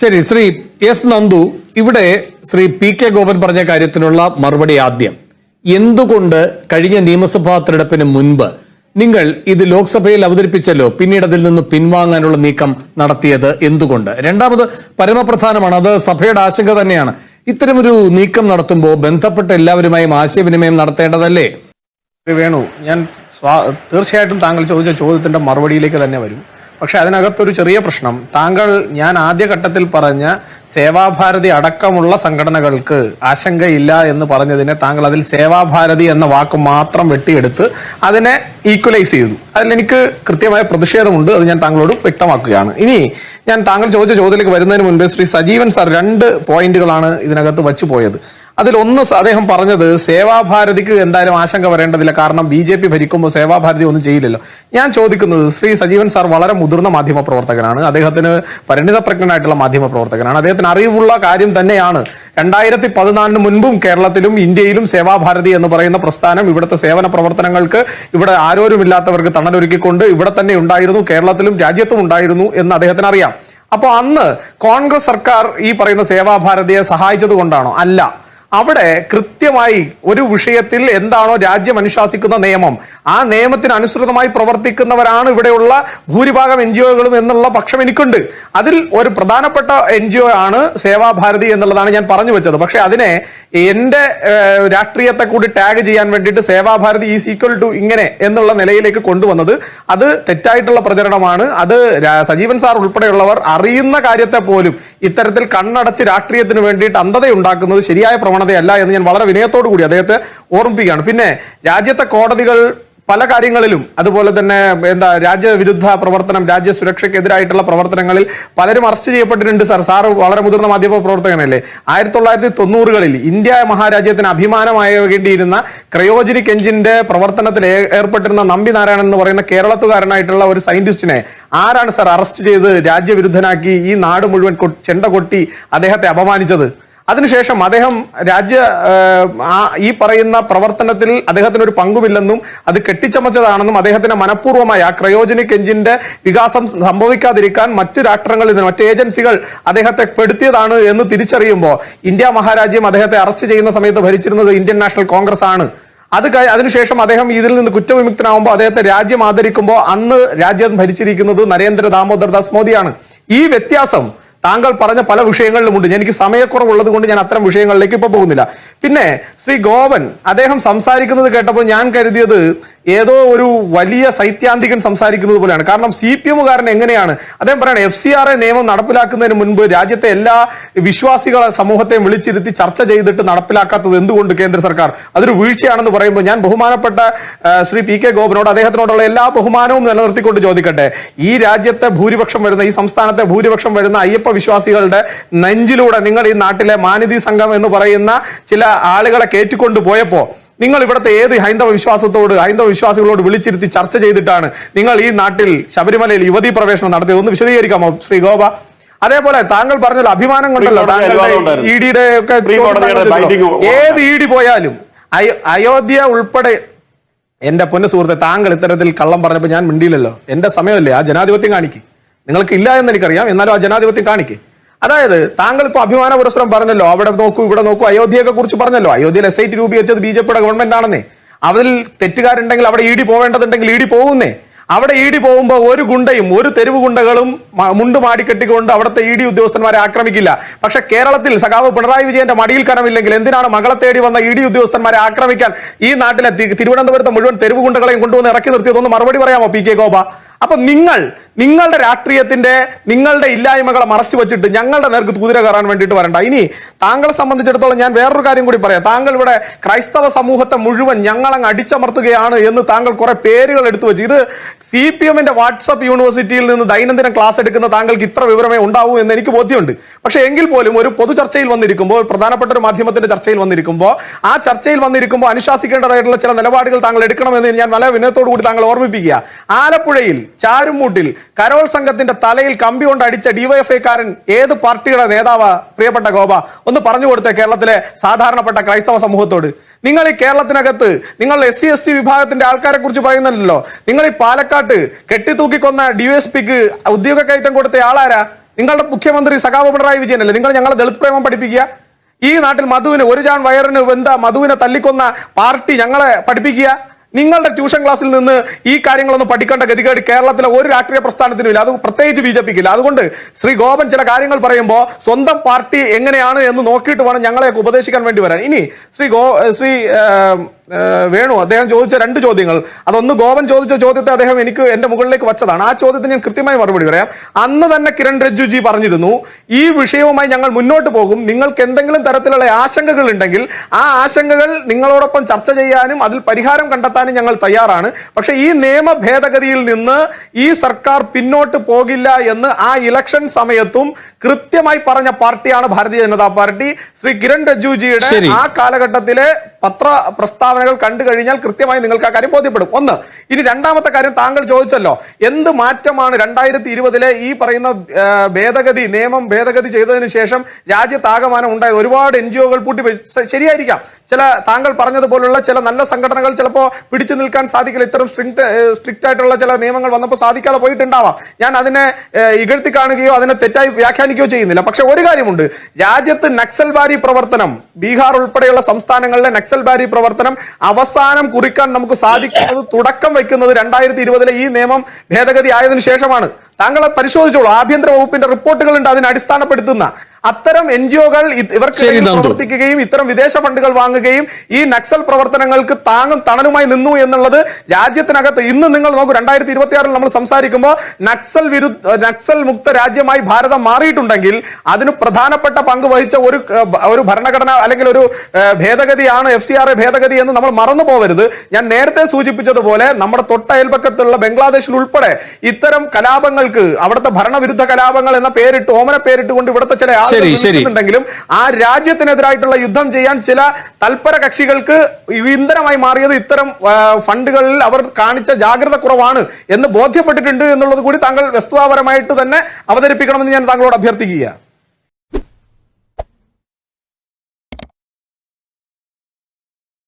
ശരി, ശ്രീ എസ് നന്ദു, ഇവിടെ Shri P K Gopan പറഞ്ഞ കാര്യത്തിനുള്ള മറുപടി ആദ്യം. എന്തുകൊണ്ട് കഴിഞ്ഞ നിയമസഭാ തെരഞ്ഞെടുപ്പിന് മുൻപ് നിങ്ങൾ ഇത് ലോക്സഭയിൽ അവതരിപ്പിച്ചല്ലോ, പിന്നീട് അതിൽ നിന്ന് പിൻവാങ്ങാനുള്ള നീക്കം നടത്തിയത് എന്തുകൊണ്ട്? രണ്ടാമത് പരമപ്രധാനമാണ്, അത് സഭയുടെ ആശങ്ക തന്നെയാണ്. ഇത്തരമൊരു നീക്കം നടത്തുമ്പോൾ ബന്ധപ്പെട്ട എല്ലാവരുമായും ആശയവിനിമയം നടത്തേണ്ടതല്ലേ? വേണു, ഞാൻ തീർച്ചയായിട്ടും താങ്കൾ ചോദിച്ച ചോദ്യത്തിന്റെ മറുപടിയിലേക്ക് തന്നെ വരും. പക്ഷെ അതിനകത്തൊരു ചെറിയ പ്രശ്നം, താങ്കൾ ഞാൻ ആദ്യഘട്ടത്തിൽ പറഞ്ഞ സേവാഭാരതി അടക്കമുള്ള സംഘടനകൾക്ക് ആശങ്കയില്ല എന്ന് പറഞ്ഞതിനെ താങ്കൾ അതിൽ സേവാഭാരതി എന്ന വാക്ക് മാത്രം വെട്ടിയെടുത്ത് അതിനെ ഈക്വലൈസ് ചെയ്തു. അതിലെനിക്ക് കൃത്യമായ പ്രതിഷേധമുണ്ട്, അത് ഞാൻ താങ്കളോട് വ്യക്തമാക്കുകയാണ്. ഇനി ഞാൻ താങ്കൾ ചോദിച്ച ചോദ്യത്തിലേക്ക് വരുന്നതിന് മുൻപ് ശ്രീ സജീവൻ സാർ 2 പോയിന്റുകളാണ് ഇതിനകത്ത് വച്ചു പോയത്. അതിലൊന്ന് അദ്ദേഹം പറഞ്ഞത് സേവാഭാരതിക്ക് എന്തായാലും ആശങ്ക വരേണ്ടതില്ല, കാരണം BJP ഭരിക്കുമ്പോൾ സേവാഭാരതി ഒന്നും ചെയ്യില്ലല്ലോ. ഞാൻ ചോദിക്കുന്നത്, ശ്രീ സജീവൻ സാർ വളരെ മുതിർന്ന മാധ്യമ പ്രവർത്തകനാണ്, അദ്ദേഹത്തിന് പരിണിതപ്രജ്ഞനായിട്ടുള്ള മാധ്യമ പ്രവർത്തകനാണ്, അദ്ദേഹത്തിന് അറിവുള്ള കാര്യം തന്നെയാണ് 2014 മുൻപും കേരളത്തിലും ഇന്ത്യയിലും സേവാഭാരതി എന്ന് പറയുന്ന പ്രസ്ഥാനം ഇവിടുത്തെ സേവന പ്രവർത്തനങ്ങൾക്ക് ഇവിടെ ആരോരുമില്ലാത്തവർക്ക് തണലൊരുക്കിക്കൊണ്ട് ഇവിടെ തന്നെ ഉണ്ടായിരുന്നു, കേരളത്തിലും രാജ്യത്തും ഉണ്ടായിരുന്നു എന്ന് അദ്ദേഹത്തിന് അറിയാം. അപ്പോൾ അന്ന് കോൺഗ്രസ് സർക്കാർ ഈ പറയുന്ന സേവാഭാരതിയെ സഹായിച്ചത് കൊണ്ടാണോ? അല്ല. അവിടെ കൃത്യമായി ഒരു വിഷയത്തിൽ എന്താണോ രാജ്യം അനുശാസിക്കുന്ന നിയമം, ആ നിയമത്തിന് അനുസൃതമായി പ്രവർത്തിക്കുന്നവരാണ് ഇവിടെയുള്ള ഭൂരിഭാഗം NGOകളും എന്നുള്ള പക്ഷം എനിക്കുണ്ട്. അതിൽ ഒരു പ്രധാനപ്പെട്ട NGO ആണ് സേവാഭാരതി എന്നുള്ളതാണ് ഞാൻ പറഞ്ഞു വെച്ചത്. പക്ഷെ അതിനെ എന്റെ രാഷ്ട്രീയത്തെ കൂടി ടാഗ് ചെയ്യാൻ വേണ്ടിയിട്ട് സേവാഭാരതി ഈസ് ഈക്വൽ ടു ഇങ്ങനെ എന്നുള്ള നിലയിലേക്ക് കൊണ്ടുവന്നത് അത് തെറ്റായിട്ടുള്ള പ്രചരണമാണ്. അത് സജീവൻ സാർ ഉൾപ്പെടെയുള്ളവർ അറിയുന്ന കാര്യത്തെ പോലും ഇത്തരത്തിൽ കണ്ണടച്ച് രാഷ്ട്രീയത്തിന് വേണ്ടിയിട്ട് അന്ധതയുണ്ടാക്കുന്നത് ശരിയായ പ്രവണതയല്ല എന്ന് ഞാൻ വളരെ വിനയത്തോടു കൂടി അദ്ദേഹത്തെ ഓർമ്മിപ്പിക്കുകയാണ്. പിന്നെ രാജ്യത്തെ കോടതികൾ പല കാര്യങ്ങളിലും അതുപോലെ തന്നെ രാജ്യവിരുദ്ധ പ്രവർത്തനം, രാജ്യസുരക്ഷയ്ക്കെതിരായിട്ടുള്ള പ്രവർത്തനങ്ങളിൽ പലരും അറസ്റ്റ് ചെയ്യപ്പെട്ടിട്ടുണ്ട്. സാറ് വളരെ മുതിർന്ന മാധ്യമ പ്രവർത്തകനല്ലേ. 1990കളിൽ ഇന്ത്യ മഹാരാജ്യത്തിന് അഭിമാനമാകേണ്ടിയിരുന്ന ക്രയോജനിക് എഞ്ചിന്റെ പ്രവർത്തനത്തിൽ ഏർപ്പെട്ടിരുന്ന നമ്പി നാരായണൻ എന്ന് പറയുന്ന കേരളത്തുകാരനായിട്ടുള്ള ഒരു സയന്റിസ്റ്റിനെ ആരാണ് സാർ അറസ്റ്റ് ചെയ്ത് രാജ്യവിരുദ്ധനാക്കി ഈ നാട് മുഴുവൻ ചെണ്ട കൊട്ടി അദ്ദേഹത്തെ അപമാനിച്ചത്? അതിനുശേഷം അദ്ദേഹം ഈ പറയുന്ന പ്രവർത്തനത്തിൽ അദ്ദേഹത്തിന് ഒരു പങ്കുമില്ലെന്നും അത് കെട്ടിച്ചമച്ചതാണെന്നും അദ്ദേഹത്തിന് മനഃപൂർവ്വമായി ആ ക്രയോജനിക് എഞ്ചിന്റെ വികാസം സംഭവിക്കാതിരിക്കാൻ മറ്റു രാഷ്ട്രങ്ങളിൽ മറ്റ് ഏജൻസികൾ അദ്ദേഹത്തെ പെടുത്തിയതാണ് എന്ന് തിരിച്ചറിയുമ്പോൾ ഇന്ത്യ മഹാരാജ്യം അദ്ദേഹത്തെ അറസ്റ്റ് ചെയ്യുന്ന സമയത്ത് ഭരിച്ചിരുന്നത് ഇന്ത്യൻ നാഷണൽ കോൺഗ്രസ് ആണ്. അതിനുശേഷം അദ്ദേഹം ഇതിൽ നിന്ന് കുറ്റവിമുക്തനാവുമ്പോൾ അദ്ദേഹത്തെ രാജ്യം ആദരിക്കുമ്പോൾ അന്ന് രാജ്യം ഭരിച്ചിരിക്കുന്നത് നരേന്ദ്ര ദാമോദർ ദാസ് മോദിയാണ്. ഈ വ്യത്യാസം താങ്കൾ പറഞ്ഞ പല വിഷയങ്ങളിലുമുണ്ട്. എനിക്ക് സമയക്കുറവുള്ളത് കൊണ്ട് ഞാൻ അത്തരം വിഷയങ്ങളിലേക്ക് ഇപ്പൊ പോകുന്നില്ല. പിന്നെ ശ്രീ ഗോപൻ അദ്ദേഹം സംസാരിക്കുന്നത് കേട്ടപ്പോൾ ഞാൻ കരുതിയത് ഏതോ ഒരു വലിയ സൈദ്ധാന്തികൻ സംസാരിക്കുന്നത് പോലെയാണ്. കാരണം CPM-കാരൻ എങ്ങനെയാണ് അദ്ദേഹം പറയുന്നത് FCRA നിയമം നടപ്പിലാക്കുന്നതിന് മുൻപ് രാജ്യത്തെ എല്ലാ വിശ്വാസികളെ സമൂഹത്തെയും വിളിച്ചിരുത്തി ചർച്ച ചെയ്തിട്ട് നടപ്പിലാക്കാത്തത് എന്തുകൊണ്ട് കേന്ദ്ര സർക്കാർ? അതൊരു വീഴ്ചയാണെന്ന് പറയുമ്പോൾ ഞാൻ ബഹുമാനപ്പെട്ട ശ്രീ പി കെ ഗോപനോട് അദ്ദേഹത്തിനോടുള്ള എല്ലാ ബഹുമാനവും നിലനിർത്തിക്കൊണ്ട് ചോദിക്കട്ടെ, ഈ രാജ്യത്തെ ഭൂരിപക്ഷം വരുന്ന, ഈ സംസ്ഥാനത്തെ ഭൂരിപക്ഷം വരുന്ന അയ്യപ്പ വിശ്വാസികളുടെ നെഞ്ചിലൂടെ നിങ്ങൾ ഈ നാട്ടിലെ മാനിതി സംഘം എന്ന് പറയുന്ന ചില ആളുകളെ കയറ്റിക്കൊണ്ട് പോയപ്പോ നിങ്ങൾ ഇവിടുത്തെ ഏത് ഹൈന്ദവ വിശ്വാസികളോട് വിളിച്ചിരുത്തി ചർച്ച ചെയ്തിട്ടാണ് നിങ്ങൾ ഈ നാട്ടിൽ ശബരിമലയിൽ യുവതീ പ്രവേശനം നടത്തിയത്? ഒന്ന് വിശദീകരിക്കാമോ ശ്രീ ഗോപ? അതേപോലെ താങ്കൾ പറഞ്ഞല്ലോ അഭിമാനം കൊണ്ടല്ലോ താങ്കളുടെ ED-യുടെ ഒക്കെ ഏത് ED പോയാലും അയോധ്യ ഉൾപ്പെടെ. എന്റെ പൊന്നു സുഹൃത്തെ, താങ്കൾ ഇത്തരത്തിൽ കള്ളം പറഞ്ഞപ്പോൾ ഞാൻ മിണ്ടിയില്ലല്ലോ. എന്റെ സമയമല്ലേ, ആ ജനാധിപത്യം കാണിക്ക്. നിങ്ങൾക്ക് ഇല്ല എന്ന് എനിക്കറിയാം, എന്നാലും ആ ജനാധിപത്യം കാണിക്ക്. അതായത് താങ്കൾ ഇപ്പൊ അഭിമാന പുരസ്സരം പറഞ്ഞല്ലോ, അവിടെ നോക്കൂ ഇവിടെ നോക്കൂ, അയോധ്യയെ കുറിച്ച് പറഞ്ഞല്ലോ. അയോധ്യയിൽ SIT രൂപീകരിച്ചത് BJP-യുടെ ഗവൺമെന്റ് ആണെന്നേ. അതിൽ തെറ്റുകാരുണ്ടെങ്കിൽ അവിടെ ED പോവേണ്ടതുണ്ടെങ്കിൽ ED പോകുന്നേ. അവിടെ ED പോകുമ്പോൾ ഒരു ഗുണ്ടയും ഒരു തെരുവ് ഗുണ്ടകളും മുണ്ട് മാടിക്കെട്ടിക്കൊണ്ട് അവിടുത്തെ ED ഉദ്യോഗസ്ഥന്മാരെ ആക്രമിക്കില്ല. പക്ഷെ കേരളത്തിൽ സഖാവ് പിണറായി വിജയന്റെ മടിയിൽ കനമില്ലെങ്കിൽ എന്തിനാണ് മകളെ തേടി വന്ന ED ഉദ്യോഗസ്ഥന്മാരെ ആക്രമിക്കാൻ ഈ നാട്ടിലെ തിരുവനന്തപുരത്തെ മുഴുവൻ തെരുവ് ഗുണ്ടകളെയും കൊണ്ടുവന്ന് ഇറക്കി നിർത്തിയതൊന്ന് മറുപടി പറയാമോ പി കെ ഗോപ? അപ്പൊ നിങ്ങളുടെ രാഷ്ട്രീയത്തിന്റെ നിങ്ങളുടെ ഇല്ലായ്മകളെ മറച്ചു വെച്ചിട്ട് ഞങ്ങളുടെ നേർക്ക് കുതിര കയറാൻ വേണ്ടിയിട്ട് വരണ്ട. ഇനി താങ്കളെ സംബന്ധിച്ചിടത്തോളം ഞാൻ വേറൊരു കാര്യം കൂടി പറയാം. താങ്കൾ ഇവിടെ ക്രൈസ്തവ സമൂഹത്തെ മുഴുവൻ ഞങ്ങളങ്ങ് അടിച്ചമർത്തുകയാണ് എന്ന് താങ്കൾ കുറെ പേരുകൾ എടുത്തു വെച്ചു. ഇത് CPM-ന്റെ വാട്സ്ആപ്പ് യൂണിവേഴ്സിറ്റിയിൽ നിന്ന് ദൈനംദിനം ക്ലാസ് എടുക്കുന്ന താങ്കൾക്ക് ഇത്ര വിവരമേ ഉണ്ടാവൂ എന്ന് എനിക്ക് ബോധ്യമുണ്ട്. പക്ഷെ എങ്കിൽ പോലും ഒരു പൊതു ചർച്ചയിൽ വന്നിരിക്കുമ്പോൾ, പ്രധാനപ്പെട്ട ഒരു മാധ്യമത്തിന്റെ ചർച്ചയിൽ വന്നിരിക്കുമ്പോൾ, ആ ചർച്ചയിൽ വന്നിരിക്കുമ്പോൾ അനുശാസിക്കേണ്ടതായിട്ടുള്ള ചില നിലപാടുകൾ താങ്കൾ എടുക്കണമെന്ന് ഞാൻ വളരെ വിനയത്തോടു കൂടി താങ്കൾ ഓർമ്മിപ്പിക്കുക. ആലപ്പുഴയിൽ ചാരുമൂട്ടിൽ കരോൾ സംഘത്തിന്റെ തലയിൽ കമ്പി കൊണ്ട് അടിച്ച DYFI-കാരൻ ഏത് പാർട്ടിയുടെ നേതാവാ പ്രിയപ്പെട്ട ഗോപ? ഒന്ന് പറഞ്ഞു കൊടുത്തേ കേരളത്തിലെ സാധാരണപ്പെട്ട ക്രൈസ്തവ സമൂഹത്തോട്. നിങ്ങൾ ഈ കേരളത്തിനകത്ത് നിങ്ങൾ SC/ST വിഭാഗത്തിന്റെ ആൾക്കാരെ കുറിച്ച് പറയുന്നില്ലല്ലോ. നിങ്ങൾ ഈ പാലക്കാട്ട് കെട്ടിത്തൂക്കിക്കൊന്ന DSP-ക്ക് ഉദ്യോഗ കയറ്റം കൊടുത്ത ആളാരാ? നിങ്ങളുടെ മുഖ്യമന്ത്രി സഖാവ് പിണറായി വിജയനല്ലേ? നിങ്ങൾ ഞങ്ങളെ ദളിത് പ്രേമം പഠിപ്പിക്കുക. ഈ നാട്ടിൽ മധുവിന് ഒരു ജാൺ വയറിന് മധുവിനെ തല്ലിക്കൊന്ന പാർട്ടി ഞങ്ങളെ പഠിപ്പിക്കുക. നിങ്ങളുടെ ട്യൂഷൻ ക്ലാസ്സിൽ നിന്ന് ഈ കാര്യങ്ങളൊന്നും പഠിക്കേണ്ട ഗതികേട് കേരളത്തിലെ ഒരു രാഷ്ട്രീയ പ്രസ്ഥാനത്തിനും ഇല്ല, അത് പ്രത്യേകിച്ച് BJPക്ക് ഇല്ല. അതുകൊണ്ട് ശ്രീ ഗോപൻ ചില കാര്യങ്ങൾ പറയുമ്പോൾ സ്വന്തം പാർട്ടി എങ്ങനെയാണ് എന്ന് നോക്കിയിട്ട് വേണം ഞങ്ങളെയൊക്കെ ഉപദേശിക്കാൻ വേണ്ടി വരാൻ. ഇനി ശ്രീ വേണു അദ്ദേഹം ചോദിച്ച 2 ചോദ്യങ്ങൾ, അതൊന്ന് ഗോപൻ ചോദിച്ച ചോദ്യത്തെ അദ്ദേഹം എന്റെ മുകളിലേക്ക് വച്ചതാണ്. ആ ചോദ്യത്തിന് ഞാൻ കൃത്യമായി മറുപടി പറയാം. അന്ന് തന്നെ കിരൺ റിജിജു പറഞ്ഞിരുന്നു, ഈ വിഷയവുമായി ഞങ്ങൾ മുന്നോട്ട് പോകും, നിങ്ങൾക്ക് എന്തെങ്കിലും തരത്തിലുള്ള ആശങ്കകൾ ഉണ്ടെങ്കിൽ ആ ആശങ്കകൾ നിങ്ങളോടൊപ്പം ചർച്ച ചെയ്യാനും അതിൽ പരിഹാരം കണ്ടെത്താനും ഞങ്ങൾ തയ്യാറാണ്. പക്ഷെ ഈ നിയമ ഭേദഗതിയിൽ നിന്ന് ഈ സർക്കാർ പിന്നോട്ട് പോകില്ല എന്ന് ആ ഇലക്ഷൻ സമയത്തും കൃത്യമായി പറഞ്ഞ പാർട്ടിയാണ് ഭാരതീയ ജനതാ പാർട്ടി. ശ്രീ കിരൺ റിജിജുയുടെ ആ കാലഘട്ടത്തിലെ പത്ര പ്രസ്താവനകൾ കണ്ടു കഴിഞ്ഞാൽ കൃത്യമായി നിങ്ങൾക്ക് ആ കാര്യം ബോധ്യപ്പെടും. ഒന്ന്. ഇനി രണ്ടാമത്തെ കാര്യം, താങ്കൾ ചോദിച്ചല്ലോ എന്ത് മാറ്റമാണ് 2020 ഈ പറയുന്ന നിയമം ഭേദഗതി ചെയ്തതിനു ശേഷം രാജ്യത്താകമാനം ഉണ്ടായത്. ഒരുപാട് NGOകൾ പൂട്ടിപ്പോയി. ശരിയായിരിക്കാം, ചില താങ്കൾ പറഞ്ഞതുപോലുള്ള ചില നല്ല സംഘടനകൾ ചിലപ്പോൾ പിടിച്ചു നിൽക്കാൻ സാധിക്കില്ല. ഇത്തരം സ്ട്രിക്റ്റ് ആയിട്ടുള്ള ചില നിയമങ്ങൾ വന്നപ്പോൾ സാധിക്കാതെ പോയിട്ടുണ്ടാവാം. ഞാൻ അതിനെ ഇകഴ്ത്തി കാണുകയോ അതിനെ തെറ്റായി വ്യാഖ്യാനിക്കുകയോ ചെയ്യുന്നില്ല. പക്ഷെ ഒരു കാര്യമുണ്ട്, രാജ്യത്ത് നക്സൽബാരി പ്രവർത്തനം, ബീഹാർ ഉൾപ്പെടെയുള്ള സംസ്ഥാനങ്ങളിലെ നക്സൽബാരി പ്രവർത്തനം അവസാനം കുറിക്കാൻ നമുക്ക് സാധിക്കുന്നത്, തുടക്കം വയ്ക്കുന്നത് 2020 ഈ നിയമം ഭേദഗതി ആയതിനു ശേഷമാണ്. താങ്കൾ പരിശോധിച്ചോളൂ, ആഭ്യന്തര വകുപ്പിന്റെ റിപ്പോർട്ടുകളുണ്ട് അതിനെ അടിസ്ഥാനപ്പെടുത്തുന്ന. അത്തരം NGOകൾ ഇവർക്ക് പ്രവർത്തിക്കുകയും ഇത്തരം വിദേശ ഫണ്ടുകൾ വാങ്ങുകയും ഈ നക്സൽ പ്രവർത്തനങ്ങൾക്ക് താങ്ങും തണലുമായി നിന്നു എന്നുള്ളത് രാജ്യത്തിനകത്ത് ഇന്ന് നിങ്ങൾ നോക്കൂ. 2026 നമ്മൾ സംസാരിക്കുമ്പോൾ നക്സൽ മുക്ത രാജ്യമായി ഭാരതം മാറിയിട്ടുണ്ടെങ്കിൽ അതിന് പ്രധാനപ്പെട്ട പങ്ക് വഹിച്ച ഒരു ഭരണഘടന അല്ലെങ്കിൽ ഒരു ഭേദഗതിയാണ് FCRA ഭേദഗതി എന്ന് നമ്മൾ മറന്നു പോകരുത്. ഞാൻ നേരത്തെ സൂചിപ്പിച്ചതുപോലെ നമ്മുടെ തൊട്ടയൽപക്കത്തുള്ള ബംഗ്ലാദേശിൽ ഉൾപ്പെടെ ഇത്തരം കലാപങ്ങൾക്ക്, അവിടുത്തെ ഭരണവിരുദ്ധ കലാപങ്ങൾ എന്ന പേരിട്ട് ഓമന പേരിട്ടുകൊണ്ട് ഇവിടുത്തെ ചില ണ്ടെങ്കിലും ആ രാജ്യത്തിനെതിരായിട്ടുള്ള യുദ്ധം ചെയ്യാൻ ചില തൽപര കക്ഷികൾക്ക് ഇന്ധനമായി മാറിയത് ഇത്തരം ഫണ്ടുകളിൽ അവർ കാണിച്ച ജാഗ്രത കുറവാണ് എന്ന് ബോധ്യപ്പെട്ടിട്ടുണ്ട് എന്നുള്ളത് കൂടി താങ്കൾ വസ്തുതാപരമായിട്ട് തന്നെ അവതരിപ്പിക്കണമെന്ന് ഞാൻ താങ്കളോട് അഭ്യർത്ഥിക്കുക.